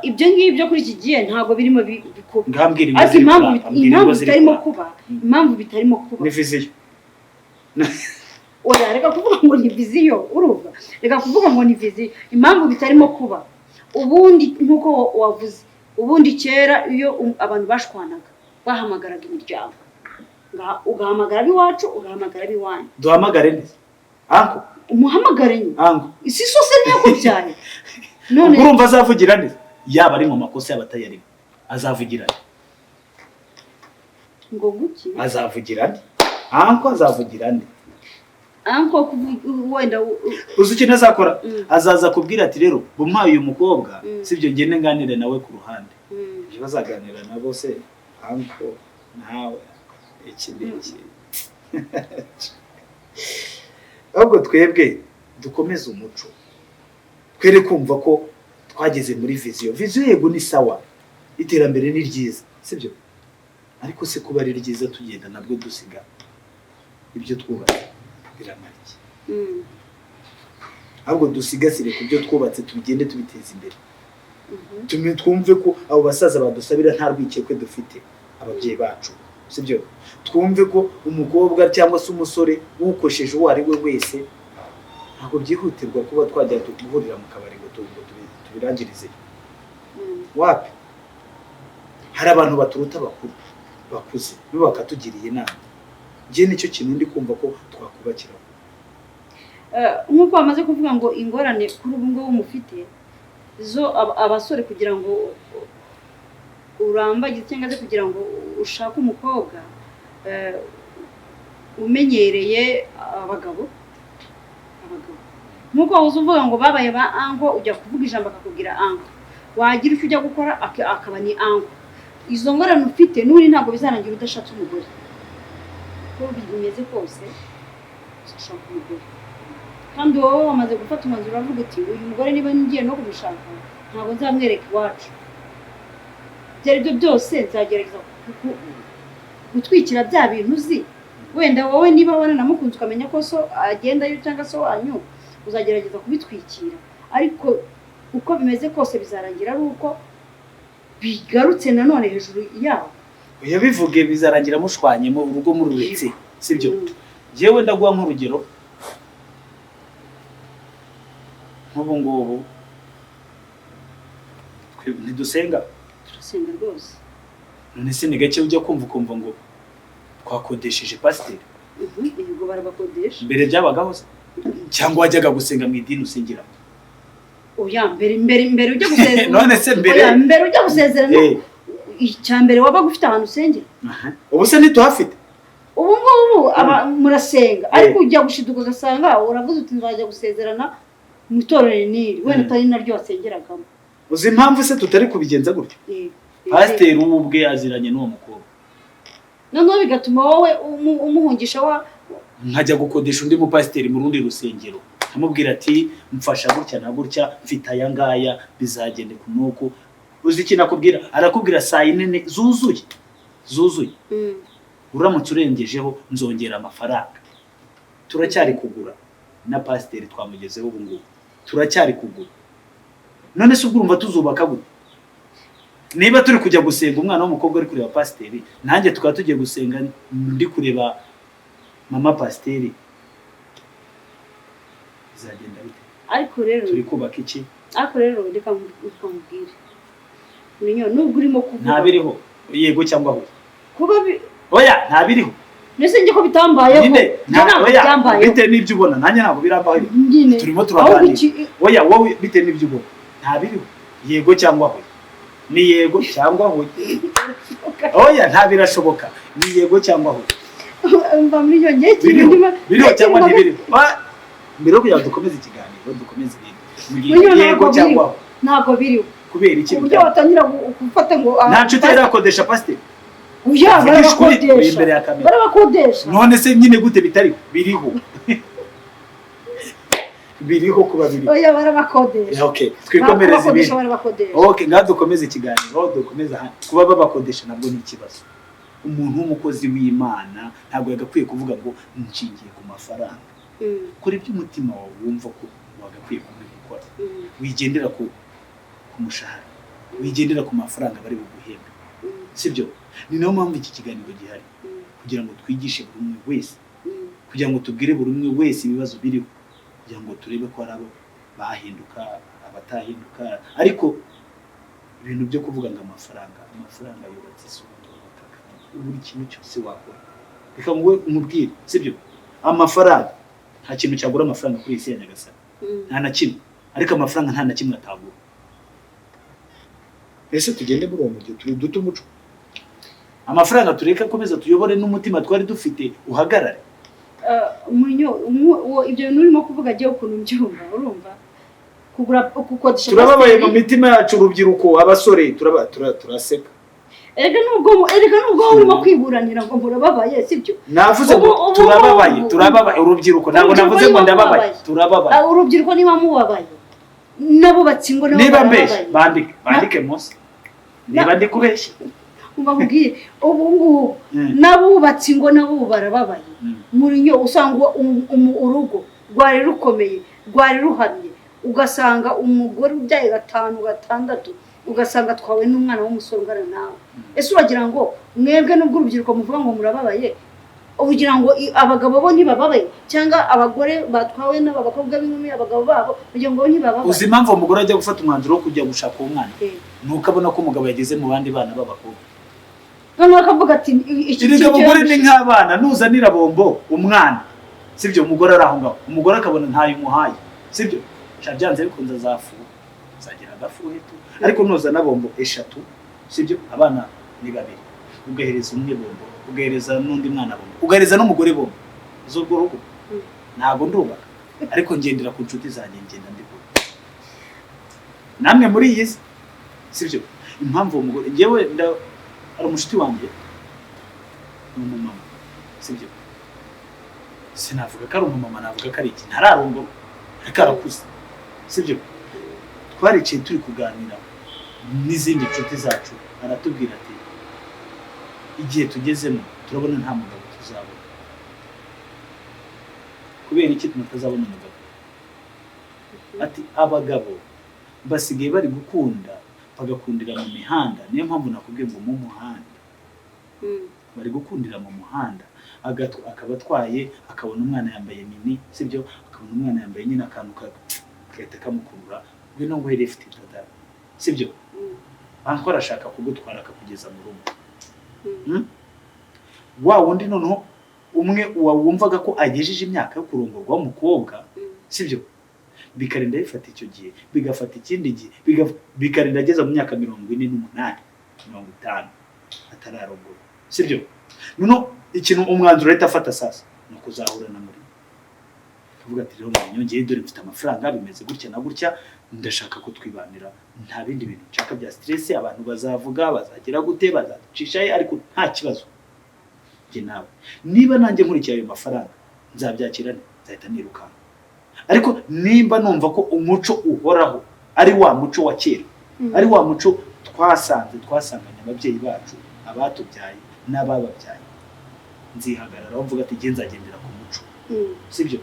ibyo ngibyo kuri iki gihe ntabwo birimo bikuba ngambwira ariko impamvu bitarimo kuba ni viziyo oya reka kuvuga ngo ni viziyo urumva reka kuvuga ngo ni viziyo impamvu bitarimo kuba ubundi nkuko wavuze ubundi kera iyo abantu bashwanaga bahamagaraga imiryango ugahamagara ab'iwacu ugahamagara ab'iwanyu duhamagare neza anko umuhamagare nyine anko isi sose niyo kubyaye none urumva azavugira neza yaba ari mu makosa y'abatayarimo azavugira ngo guki azavugira anko azavugira anko wenda uzi ikintu azakora azaza kubwira ati rero bumpaye uyu mukobwa sibyo ngende nganire nawe ku ruhande ibyo bazaganira nabo se anko nawe iki ahubwo twebwe dukomeze umuco twere kumva ko twageze muri viziyo yego ni sawa iterambere ni ryiza sibyo ariko se kuba ari ryiza tugenda nabwo dusiga ibyo twubatse biramara iki ahubwo dusigasire ku byo twubatse tugende tubiteza imbere twumve ko abo basaza badusabira nta rwikekwe dufite ababyeyi bacu sibyo twumve ko umukobwa cyangwa se umusore ukosheje uwo ari we wese ntabwo byihutirwa kuba twajya guhurira mu kabari ngo tubirangirize wapi hari abantu baturuta bakuze bo bakatugiriye inama njye nicyo kintu ndi kumva ko twakubakiraho nk'uko bamaze kuvuga ngo ingorane kuri ubu ngubu mufite zo abasore kugira ngo urambagize cyangwa se kugira ngo ushake umukobwa umenyereye abagabo nk'uko wahoze uvuga ngo babaye ba anko ujya kuvuga ijambo akakubwira anko wagira icyo ujya gukora akaba ni anko izo ngorane ufite n'uri ntabwo bizarangira udashatse umugore uko bimeze kose uzashaka umugore kandi wowe wamaze gufata umwanzuro uravuga uti uyu mugore niba ngiye no kumushaka ntabwo nzamwereka iwacu ibyo ari byo byose nzagerageza gutwikira bya bintu uzi wenda wowe niba waranamukunze ukamenya ko so agendayo cyangwa se wanyu uzagerageza kubitwikira ariko uko bimeze kose bizarangira ari uko bigarutse nanone hejuru yabo yabivuge bizarangira mushwanyemo urugo mururetse sibyo jewe ndaguha nk'urugero nk'ubu ngubu ntidusenga turasenga rwose none se ni gake ujya ukumva ngo twakodesheje pasiteri yego barabakodesha mbere byabagaho se cyangwa wajyaga gusenga mu idini usengeramo oya mbere ujya gusezerana none se mbere ujya gusezerana icya mbere wabaga ufite ahantu usengera ubu se ntituhafite ubu ngubu murasenga ariko ujya gushiduka ugasanga uravuze uti nzajya gusezerana mu itorero n'iri wenda utari naryo wasengeragamo uzi impamvu se tutari kubigenza gutyo pasiteri ubwe aziranye n'uwo mukobwa noneho bigatuma wowe umuhungisha nkajya gukodesha undi mupasiteri mu rundi rusengero amubwira ati mfasha gutya na gutya mfite aya ngaya bizagende ku nuko uzi iki nakubwira arakubwira saa yine zuzuye uramutse urengejeho nzongera amafaranga turacyari kugura na pasiteri twamugezeho ubu ngubu turacyari kugura none se ubwo urumva tuzubaka gute niba turi kujya gusenga umwana w'umukobwa ari kureba pasiteri nanjye tukaba tugiye gusenga ndi kureba mama pasiteri bizagenda bite ariko rero turi kubaka iki ariko rero reka nkubwire Mourinho nubwo urimo kuvuga ntabiriho yego cyangwa aho kuba oya ntabiriho nese nje ko bitambayeho oya bite n'ibyo ubona nanjye ntabwo birambayeho turimo turaganira oya wowe bite n'ibyo ubona ntabiriho yego cyangwa aho ni yego cyangwa aho oya ntabirashoboka ni yego cyangwa aho mba muri iyo ngiye biriho cyangwa ntibiriho mbere yo kugira ngo dukomeze ikiganiro dukomeze ibintu yego cyangwa ntabwo biriho kubera iki uburyo watangira gufata ngo nta nshuti yarakodesha pasiteri uya barabakodesha none se nyine gute bitari biriho biriho kuba biriho oya barabakodesha okay twikomereze ibintu barabakodesha okay ngaho dukomeze ikiganiro dukomeza kuba babakodesha nabwo ni ikibazo umuntu w'umukozi w'Imana ntabwo yagakwiye kuvuga ngo nshingiye ku mafaranga kora ibyo umutima wawe wumva ko wagakwiye kubikora wigendera ku mushahara wigendera ku mafaranga bari buguhembe sibyo ni nayo mpamvu iki kiganiro gihari kugira ngo twigishe buri umwe wese kugira ngo tubwire buri umwe wese ibibazo biriho kugira ngo turebe ko hari abo bahinduka abatahinduka ariko ibintu byo kuvuga ngo amafaranga yubatse isuku buri kintu cyose wakora reka ngo umubwire sibyo amafaranga nta kintu cyagura amafaranga kuri isi ya Nyagasani nta na kimwe ariko amafaranga nta na kimwe atagura ese tugende muri uwo mujyi turi duto umuco amafaranga tureka akomeza tuyobore n'umutima twari dufite uhagarare Mourinho ibyo bintu urimo kuvuga agiye ukuntu mbyumva urumva kugura kukodesha turababaye mu mitima yacu urubyiruko abasore turaseka erega nubwo urimo kwiburanira ngo murababaye sibyo navuze ngo turababaye urubyiruko ntabwo navuze ngo ndababaye turababaye urubyiruko niba mubabaye nabo batsingo nabo niba mbeshye bandike munsi niba ndi kubeshya ubabwiye ubu ngubu nabo batsingo nabo barababaye Mourinho usanga urugo rwari rukomeye rwari ruhamye ugasanga umugore ubyaye 5 6 ugasanga twawe n'umwana w'umusore ungana nawe ese uragira ngo mwebwe n'ubwo urubyiruko muvuga ngo murababaye ugira ngo abagabo bo ntibababaye cyangwa abagore batwawe n'abakobwa b'inkumi abagabo babo ugira ngo ntibababaye uzi impamvu umugore ajya gufata umwanzuro wo kujya gushaka umwana nuko abona ko umugabo yageze mu bandi bana b'abakobwa none akavuga ati iki umugore ni nk'abana nuzanira bombo umwana sibyo umugore araho ngaho umugore akabona ntayo umuhaye sibyo cyabyanze bikunze azafu zagira agafuhe tu ariko nuzana bombo 3 sibyo abana ni 2 ugahereza umwe bombo ugahereza n'undi mwana bombo ugahereza n'umugore bombo z'ubwo rugo ntago ndubaka ariko ngendera ku nshuti zanjye ngenda ndikuru namwe muri iyi sibyo impamvu umugore ngewe ari umushuti wanjye n'umumama sibyo sinavuga ko ari umumama navuga ko ari iki ntararongo ariko arakuze sibyo twaricaye turi kuganira n'izindi nshuti zacu aratubwira ati igihe tugezemo turabona nta mugabo tuzabona kubera iki tutazabona umugabo ati abagabo basigaye bari gukunda bagakundira mu mihanda niyo mpamvu nakubwiye ngo mu muhanda bari gukundira mu muhanda akaba atwaye akabona umwana yambaye mini sibyo akabona umwana yambaye nyine akantu kagahita kamukurura ngwino ngo lift dada sibyo banko arashaka kugutwara akakugeza mu rugo wa wundi noneho umwe wumvaga ko agejeje imyaka yo kurongorwa w'umukobwa sibyo bikarinda bifata icyo gihe bigafata ikindi gihe bikarinda ageza mu myaka 48 50 atararongorwa sibyo noneho ikintu umwanzuro leta afata sasa no kuzahura na muri kuvuga ati rero nyongeye dore mfite amafaranga bimeze gutya na gutya ndashaka ko twibanira nta bindi bintu nshaka bya stress abantu bazavuga bazagira gute bazacishaye ariko nta kibazo je nawe niba nanjye nkurikiye ayo mafaranga nzabyakirane nzahita niruka ariko nimba numva ko umuco uhoraho ari wa muco wa kera ari wa muco twasanganye ababyeyi bacu abatubyaye n'abababyaye nzihagarara bavuga ati genza agendera ku muco sibyo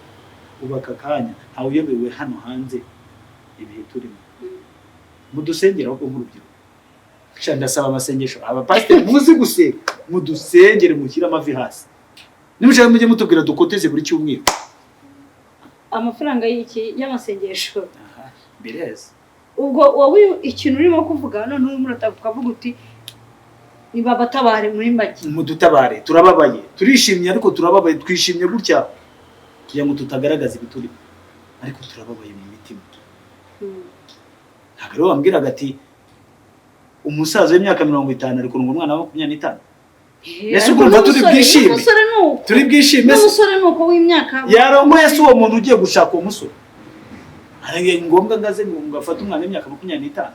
ubaka kanya ntawe uyobewe hano hanze ibihe turimo mudusengera ko nk'urubyiruko ndasaba amasengesho abapasiteri muzi gusenga mudusengere mushyira amavi hasi nimushaka mujye mutubwira dukoteze buri cyumweru amafaranga y'iki y'amasengesho bireze ubwo wowe ikintu urimo kuvuga none urimo uratavuga uti niba batabare muri make mudutabare turababaye turishimye ariko turababaye twishimye gutya kugira ngo tutagaragaza ibituri ariko turababaye mu mitima ntabwo rero wambwiraga ati umusaza w'imyaka 50 ari kurunga umwana wa 25 ese urumva turi bwishime turi bwishime n'umusore nuko w'imyaka yarongoye se uwo muntu ugiye gushaka uwo musore ari ngombwa ngaze ngafata umwana w'imyaka 25.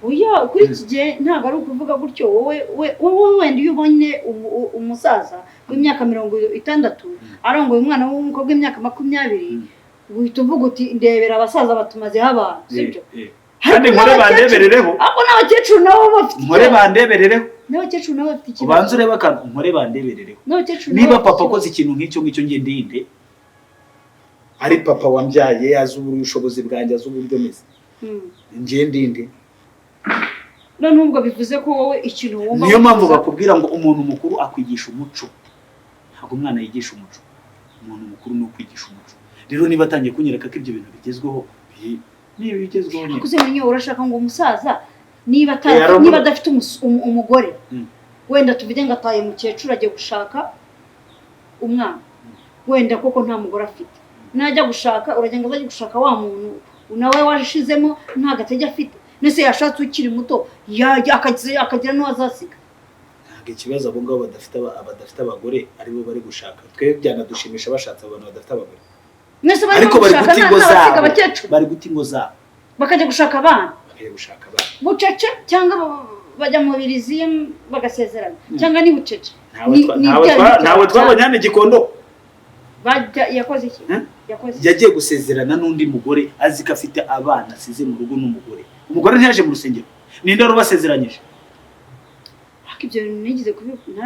Oya kuri iki gihe ntabwo ari ukuvuga gutyo wowe wenda iyo ubonye umusaza w'imyaka 60 arongoye umwana w'umukobwa w'imyaka 20 uhita uvuga uti ndebera abasaza batumaze haba sibyo kandi nkore bandeberereho ako n'abakecuru nabo bafite nkore bandeberereho n'abakecuru nabo bafite ikibazo ubanze ureba akantu nkore bandeberereho niba papa akoze ikintu nk'icyo ngiye ndinde ari papa wambyaye azi ubushobozi bwanjye azi uburyo meze ngiye ndinde none ubwo bivuze ko wowe ikintu wumva niyo mpamvu bakubwira ngo umuntu mukuru akwigisha umuco ntabwo umwana yigisha umuco umuntu mukuru ni ukwigisha umuco rero niba atangiye kunyereka ko ibyo bintu bigezweho niba bigezweho nyine akuze Mourinho urashaka ngo umusaza niba adafite umugore wenda tuvuge ngo ataye mukecuru agiye gushaka umwana wenda koko nta mugore afite najya gushaka uragenda uzajya gushaka wa muntu nawe washizemo nta gatege afite nese yashatse ukiri muto akagira no azasiga ntabwo ikibazo abo ngabo badafite abagore aribo bari gushaka twe byanadushimisha bashatse abantu badafite abagore nese bari gushaka n'abasiga abakecuru bari guta ingo zabo bakajya gushaka abana bucece cyangwa bajya mu biriziye bagasezerana cyangwa ni bucece ntawe twabonye hano Gikondo yakoze iki yagiye gusezerana n'undi mugore azi ko afite abana asize mu rugo n'umugore umugore ntiyaje mu rusengero ninde wari ubasezeranyije akibyo nigize kubibona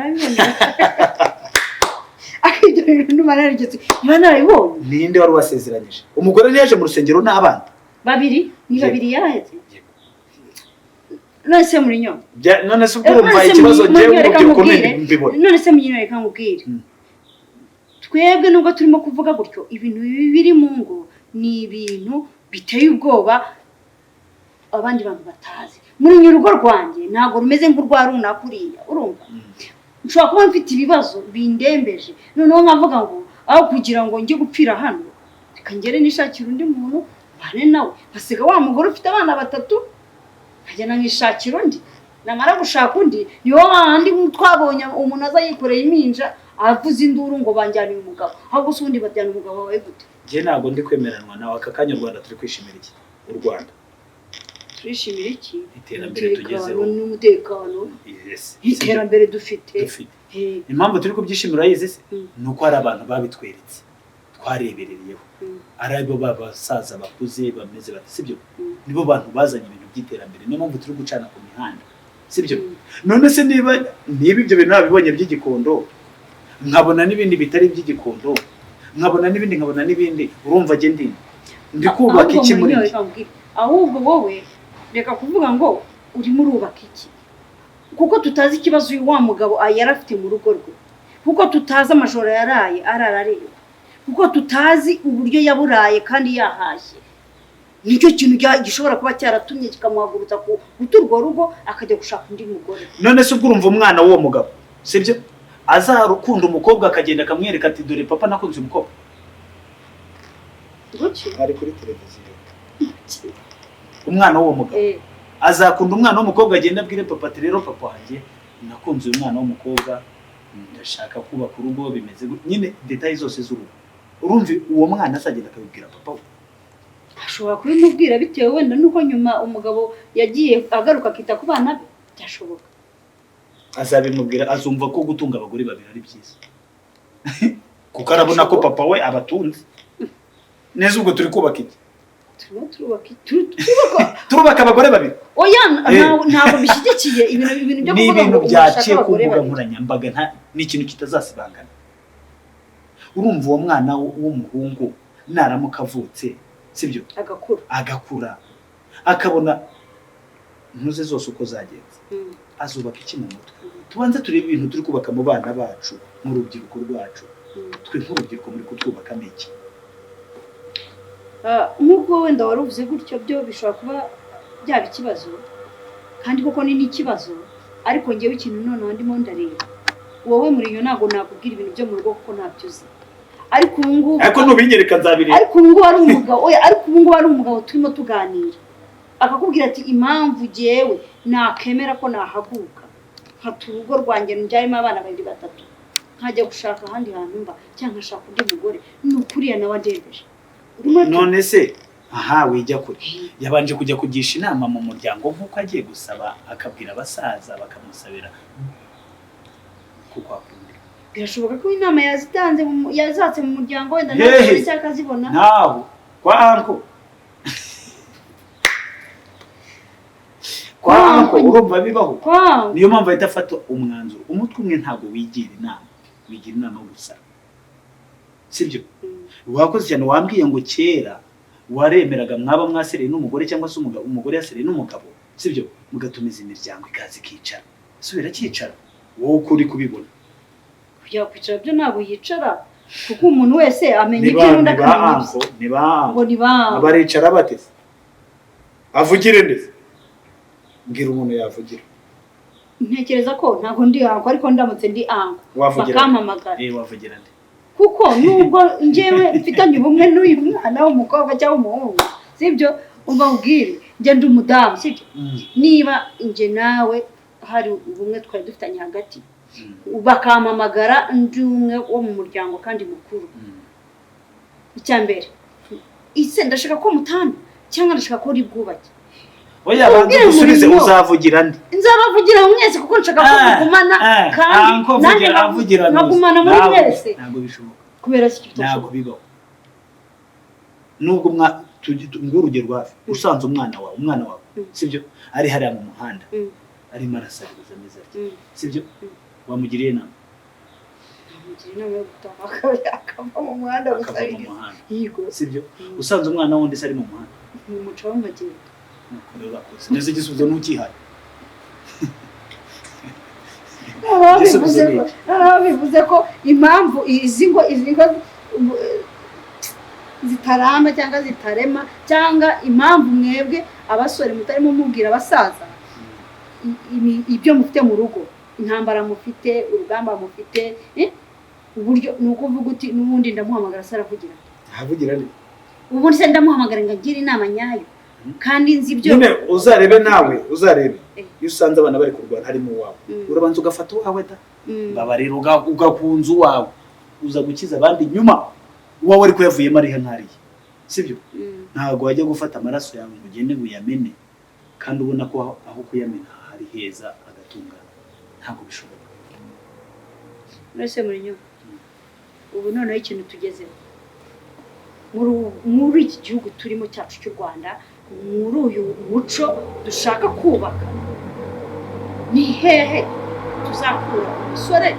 akibyo n'umararigeze narayibonye ninde wari ubasezeranyije umugore ntiyaje mu rusengero n'abana ni babiri yarahetse none se Mourinho none se urumva ikibazo ngewe mbibona none se Mourinho reka nkubwire twebwe nubwo turimo kuvuga gutyo ibintu biri mu ngo ni ibintu biteye ubwoba abandi bantu batazi muri urugo rwanjye ntago rumeze nk'urwa runakuriya urumva nshobora kuba mfite ibibazo bindembeje noneho nkavuga ngo aho kugira ngo njye gupfira hano reka ngere nishakira undi muntu bane nawe basiga wa mugore ufite abana 3 nkagenda nkishakira undi namara gushaka undi niho handi twabonye umuntu aza yikoreye iminja avuze induru ngo banjyana umugabo ahubwo usundi bajyana umugabo wawe gute je ntago ndi kwemeranwa nawe aka kanya Rwanda turi kwishimira iki u Rwanda turishimira iki iterambere tugezeho n'umutekano iterambere dufite impamvu turi kubyishimira yize se nuko hari abantu babitweretse twareberereyeho ari abo babasaza bakuze bameze bati sibyo nibo bantu bazanye ibintu by'iterambere niyo mpamvu turi gucana ku mihanda sibyo none se niba ibyo bintu nabibonye by'Igikondo nkabona n'ibindi bitari by'Igikondo nkabona n'ibindi urumva je ndi kubaka iki muri ahubwo wowe reka kuvuga ngo urimo urubaka iki kuko tutazi ikibazo uyu wa mugabo yarafite mu rugo rwe kuko tutazi amajoro yaraye ararareba kuko tutazi uburyo yaburaye kandi yahashye nicyo kintu gishobora kuba cyaratumye kikamuhagurutsa guturwa rugo akajya gushaka undi mugore none se ubwo urumva umwana w'uwo mugabo sibyo azarukunda umukobwa akagenda akamwereka ati dore papa nakunze umukobwa ari kuri televiziyo umwana w'uwo mugabo azakunda umwana w'umukobwa agenda abwire papa ati rero papa wanjye nakunze uyu mwana w'umukobwa ndashaka kubaka urugo bimeze nyine details zose z'urugo urumva uwo mwana azagenda akabibwira papa we ashobora kubimubwira bitewe wenda nuko nyuma umugabo yagiye agaruka akita ku bana be byashoboka azabimubwira azumva ko gutunga abagore babiri ari byiza kuko arabona ko papa we abatunze neza ubwo turi kubaka iki turubaka abagore babiri oya ntabwo bishyigikiye ibintu byo kuvuga ngo byaciye ku mbuga nkoranyambaga ni ikintu kitazasibangana urumva uwo mwana w'umuhungu naramuka avutse sibyo agakura akabona ntuze zose uko zagenze azubaka iki mu mutwe tubanze turebe ibintu turi kubaka mu bana bacu mu rubyiruko rwacu twe nk'urubyiruko muri kutwubaka n'iki nk'ubwo wenda wari uvuze gutyo byo bishobora kuba byaba ikibazo kandi koko ni n'ikibazo ariko ngewe ikintu noneho ndimo ndareba wowe Mourinho ntabwo nakubwira ibintu byo mu rugo kuko ntabyo uzi ariko ubu ngubu ariko nubinyereka nzabireba ariko ubu ngubu ari umugabo turimo tuganira akakubwira ati impamvu jyewe nakemera ko nahaguruka nkata urugo rwanjye njyarimo abana 2 3 nkajya gushaka ahandi hantu mba cyangwa nkashaka undi mugore ni ukuriya nawe adembeje none se aha wijya kure yabanje kujya kugisha inama mu muryango nkuko agiye gusaba akabwira abasaza bakamusabira kuko akunda birashoboka ko inama yazitanze yazatse mu muryango wenda ntabwo cyakazibona naho kwa anko urumva bibaho niyo mpamvu ahita afata umwanzuro umutwe umwe ntabwo wigira inama gusa sibyo wakoze cyane wambwiye ngo kera waremeraga mwaba mwasereye n'umugore cyangwa se umugore yasereye n'umugabo sibyo mugatumiza imiryango ikazi kicara subira kicara wowe ukuri kubibona kujya kwicara byo ntabwo yicara kuko umuntu wese amenya ibyo ndakamenye niba abaricara batese avugire ndetse mbwira umuntu yavugira ntekereza ko ntabwo ndi anko ariko ndamutse ndi anko bakampamagara wavugira nde kuko nubwo njyewe mfitanye ubumwe n'uyu mwana w'umukobwa cyangwa umuhungu sibyo umva ubwire njye ndi umudamu sibyo niba nje nawe hari ubumwe twari dufitanye hagati bakampamagara ndi umwe wo mu muryango kandi mukuru icyambere ise ndashaka ko mutana cyangwa ndashaka ko uri bwubake oya banze gusubize uzavugira nde nzabavugira mwese kuko nshaka ko kugumana kandi nanjye nkagumana muri mwese ntabwo bishoboka kubera iki ntabwo bibaho nubwo ngurugero rwafi usanze umwana wawe sibyo ari hariya mu muhanda arimo arasabiriza neza sibyo wamugiriye inama yo gutaha akava mu muhanda gusabiriza yego sibyo usanze umwana wundi se ari mu muhanda umuco w'amagendo neza igisubizo n'ukihaye bivuze ko impamvu izi ngo zitaramba cyangwa zitarema cyangwa impamvu mwebwe abasore mutarimo mubwira abasaza ibyo mufite mu rugo intambara mufite urugamba mufite uburyo nuko uvuga uti n'ubundi ndamuhamagara saravugira avugira ni ubundi se ndamuhamagara ngagire inama nyayo kandi nzi ibyo nyine uzarebe nawe iyo usanze abana bari kurwana harimo uwawe urabanza ugafata uwawe da babarira ugakunza uwawe uza gukiza abandi nyuma uwawe ariko yavuyemo ari ntariye sibyo ntabwo wajya gufata amaraso yawe ngo ugende ngo uyamene kandi ubona ko aho kuyamena hari heza agatungana ntabwo bishoboka nose Mourinho ubu noneho ikintu tugezeho muri iki gihugu turimo cyacu cy'u Rwanda muri uyu muco dushaka kubaka ni hehe tuzakura umusore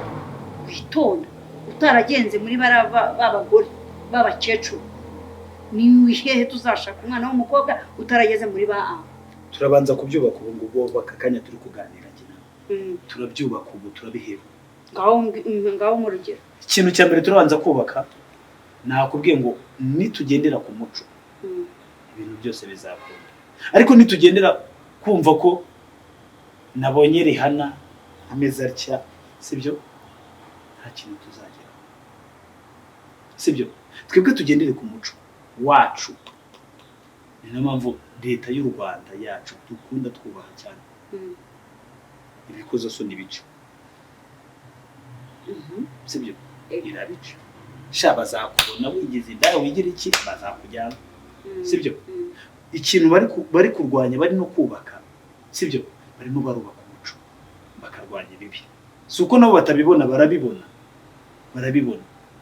witonda utaragenze muri babagore babakecuru ni hehe tuzashaka umwana w'umukobwa utarageze muri turabanza kubyubaka ubu ngubu bakakanya turi kuganira turabyubaka ubu turabihera ngaho mu rugero ikintu cya mbere turabanza kubaka nakubwiye ngo nitugendera ku muco ibintu byose bizakunda ariko nitugendera kumva ko nabonye Rihana ameze atya sibyo nta kintu tuzagera sibyo twebwe tugendere ku muco wacu ni nayo mpamvu leta y'u Rwanda yacu dukunda twubaha cyane ibikozo so nibice sibyo irabice sha bazakubona wigize indayo wigira iki bazakujyana sibyo ikintu bari kurwanya bari no kubaka sibyo barimo barubaka umuco bakarwanya ibibi suko nabo batabibona barabibona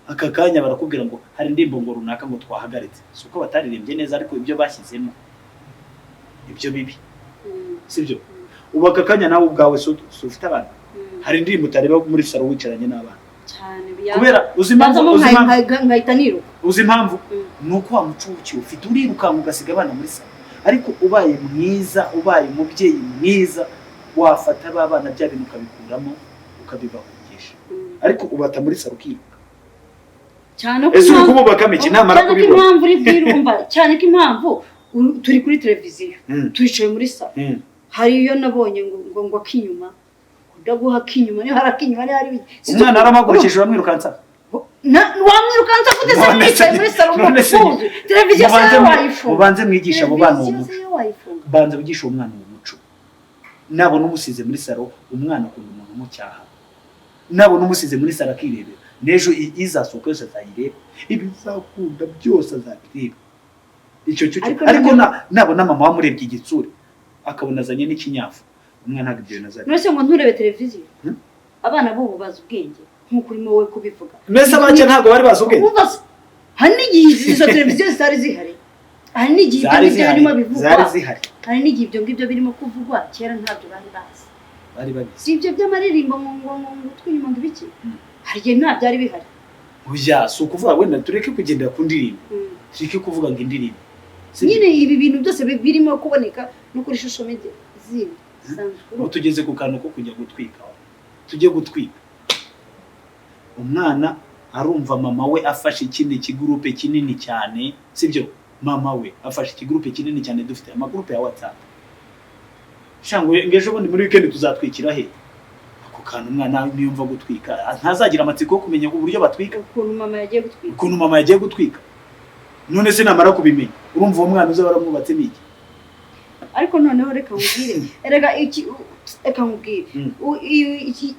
aka kanya barakubwira ngo hari ndimbo ngo runaka ngo twahagaritse suko bataririmbye neza ariko ibyo bashyizemo ibyo bibi sibyo ubaka kanya nawe ubwawe ufite abana hari ndimbo utareba muri saro wicaranye n'abana kubera uzi impamvu nuko wa muco ufite urirukanka ugasiga abana muri saro ariko ubaye mwiza ubaye umubyeyi mwiza wafata babana bya bintu ukabikuramo ukabibahugisha ariko ubata muri saro ukiruka cyane ko ese ukubaka miki namara kubibona impamvu uri bwirumva cyane ko impamvu turi kuri televiziyo turicaye muri saro hari iyo nabonye ngo akinyuma ndaguha kinyuma niba harakinyuma ni hari umwana aramagurikije uramwirukansa wamwirukansa kute se mwicaye muri saro umufuzi televiziyo se wayifunga mubanze mwigisha abo bana uwo muco banze bigisha uwo mwana uwo muco nabona umusize muri saro umwana akunda umuntu umucyaha nabona umusize muri saro akirebera n'ejo izasohoka yose azayireba ibizakunda byose azabireba icyo cyo ariko nabona mama wamurebye igitsure akabona azanye n'ikinyafu umwana ntabwo ibyo nazari nose ngo nturebe televiziyo abana bo bazi ubwenge nkuko urimo wowe kubivuga mbese abake ntabwo bari bazi ubwenge hari n'igihe izo televiziyo zitari zihari hari n'igihe ibyo ngibyo birimo bivugwa hari n'igihe ibyo ngibyo birimo kuvugwa kera ntabyo bari bazi si ibyo by'amaririmbo ngo twinyuma ngo ibiki hari igihe nta byari bihari oya si ukuvuga wenda tureke kugendera ku ndirimbo tureke kuvuga ngo indirimbo nyine ibi bintu byose birimo kuboneka no kuri social media zindi ubu tugeze ku kantu ko kujya gutwika tujye gutwika umwana arumva mama we afashe ikindi kigurupe kinini cyane sibyo mama we afashe ikigurupe kinini cyane dufite amagurupe ya WhatsApp shango ngejo bundi muri weekend tuzatwikira he ako kantu umwana niyumva gutwika ntazagira amatsiko yo kumenya uburyo batwika ukuntu mama yagiye gutwika none se namara kubimenya urumva uwo mwana uza baramubatse niki ariko noneho reka nkubwire reka nkubwire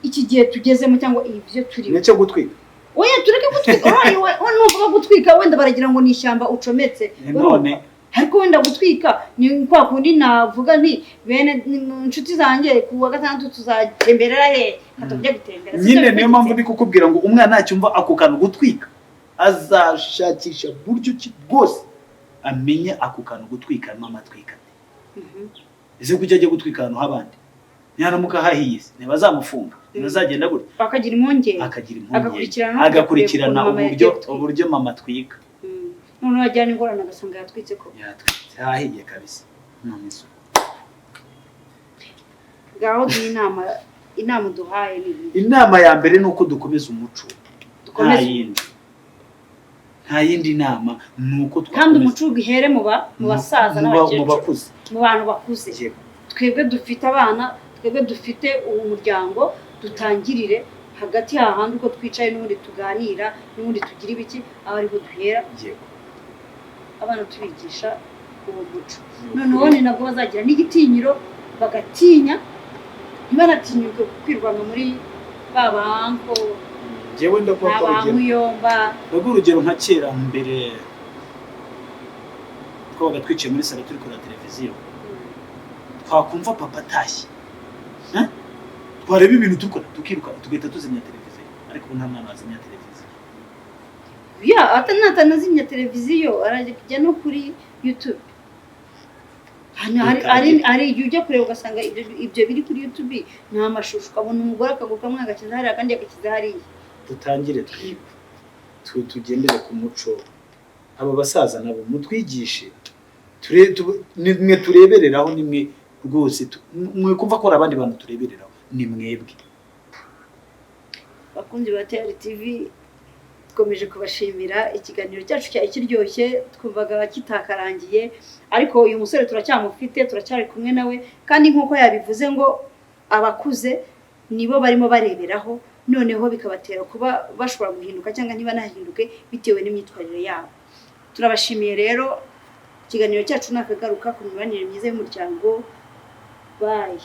iki gihe tugezemo cyangwa ibyo turimo nicyo gutwika oya tureke gutwika oya nuvuga gutwika wenda baragira ngo ni ishyamba ucometse none ariko wenda gutwika ni kwa kundi navuga nti bene inshuti zanjye ku wa gatandatu tuzatemberera he katujya gutembera nyine niyo mpamvu ndi kukubwira ngo umwana ntacyumva ako kantu gutwika azashakisha buryo ki bwose amenye ako kantu gutwika mama twika ese kujya ajya gutwika ahantu h'abandi ntiharamuka hahiye ntibazamufunga ntibazagenda gutya akagira impungenge agakurikirana uburyo mama twika none wajyana ingorane agasanga yatwitse ko hahiye kabisa none so gaho inama duhaye ni inama ya mbere ni uko dukomeza umuco nta yindi nama ni uko kandi umuco ugihere mu basaza n'abakecuru mu bantu bakuze twebwe dufite abana twebwe dufite uwo muryango dutangirire hagati hahandi uko twicaye n'ubundi tuganira n'ubundi tugira ibiki aba ariho duhera abana tubigisha uwo muco noneho ni nabwo bazagira n'igitinyiro bagatinya ntibanatinyuke kwirwanga muri babanko jewe ndakuba urugero nka kera mbere twabaga twicaye muri salo turi kureba televiziyo twakumva papa atashye twareba ibintu tukiruka tugahita tuzimya televiziyo ariko nta mwana wazimya televiziyo atanazimya televiziyo arajya no kuri YouTube hari igihe ujya kureba ugasanga ibyo biri kuri YouTube nta mashusho ukabona umugore akaguruka mwe agakiza hariya kandi agakiza hariya dutangire tugendere ku muco aba basaza nabo mutwigishe nimwe turebereraho nimwe rwose mwe kumva ko abandi bantu turebereraho ni mwebwe bakunzi ba TAYALI TV tkomeje kubashimira ikiganiro cyacu cyari kiryoshye twumvaga kitakarangiye ariko uyu musore turacyamufite turacyari kumwe nawe kandi nkuko yabivuze ngo abakuze nibo barimo bareberaho noneho bikabatera kuba bashobora guhinduka cyangwa niba nahinduke bitewe n'imyitwarire yabo turabashimiye rero ikiganiro cyacu nakagaruka ku mibanire myiza y'umuryango bye